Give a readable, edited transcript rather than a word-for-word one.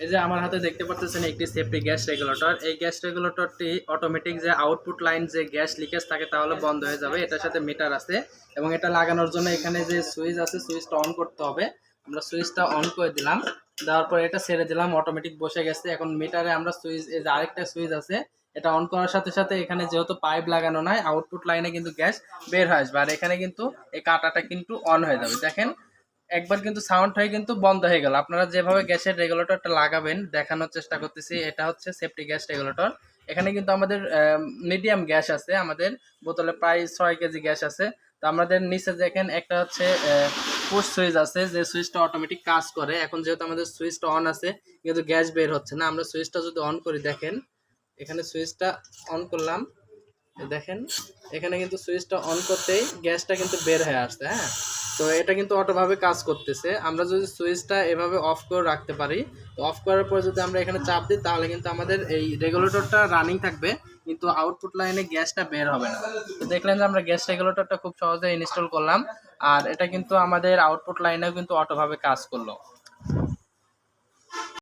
এই যে আমার হাতে দেখতে পাচ্ছেন একটি সেফটি গ্যাস রেগুলেটর। এই গ্যাস রেগুলেটরটি অটোমেটিক যে আউটপুট লাইন যে গ্যাস লিকেজ থাকে তাহলে বন্ধ হয়ে যাবে। এটার সাথে মিটার আছে এবং এটা লাগানোর জন্য এখানে যে সুইচ আছে সুইচটা অন করতে হবে। আমরা সুইচটা অন করে দিলাম, দেওয়ার পর এটা ছেড়ে দিলাম, অটোমেটিক বসে গেছে। এখন মিটারে আমরা সুইচ, এই যে আরেকটা সুইচ আছে, এটা অন করার সাথে সাথে এখানে যেহেতু পাইপ লাগানো নাই আউটপুট লাইনে কিন্তু গ্যাস বের হয়ে আসবে। আর এখানে কিন্তু এই কাঁটাটা কিন্তু অন হয়ে যাবে। দেখেন একবার কিন্তু সাউন্ড হয়ে কিন্তু বন্ধ হয়ে গেল। আপনারা যেভাবে গ্যাসের রেগুলেটরটা লাগাবেন দেখানোর চেষ্টা করতেছি। এটা হচ্ছে সেফটি গ্যাস রেগুলেটর। এখানে কিন্তু আমাদের মিডিয়াম গ্যাস আছে, আমাদের বোতলে প্রায় 6 কেজি গ্যাস আছে। তো আমাদের নিচে দেখেন একটা হচ্ছে পুশ সুইচ আছে, যে সুইচটা অটোমেটিক কাজ করে। এখন যেহেতু আমাদের সুইচটা অন আছে কিন্তু গ্যাস বের হচ্ছে না, আমরা সুইচটা যদি অন করি, দেখেন এখানে সুইচটা অন করলাম, দেখেন এখানে কিন্তু সুইচটা অন করতেই গ্যাসটা কিন্তু বের হয়ে আসছে। হ্যাঁ, তো এটা কিন্তু অটোভাবে কাজ করতেছে। আমরা যদি সুইচটা এভাবে অফ করে রাখতে পারি, তো অফ করার পর যদি আমরা এখানে চাপ দিই তাহলে কিন্তু আমাদের এই রেগুলেটরটা রানিং থাকবে, কিন্তু আউটপুট লাইনে গ্যাসটা বের হবে না। তো দেখলেন যে আমরা গ্যাস রেগুলেটরটা খুব সহজে ইনস্টল করলাম, আর এটা কিন্তু আমাদের আউটপুট লাইনেও কিন্তু অটোভাবে কাজ করলো।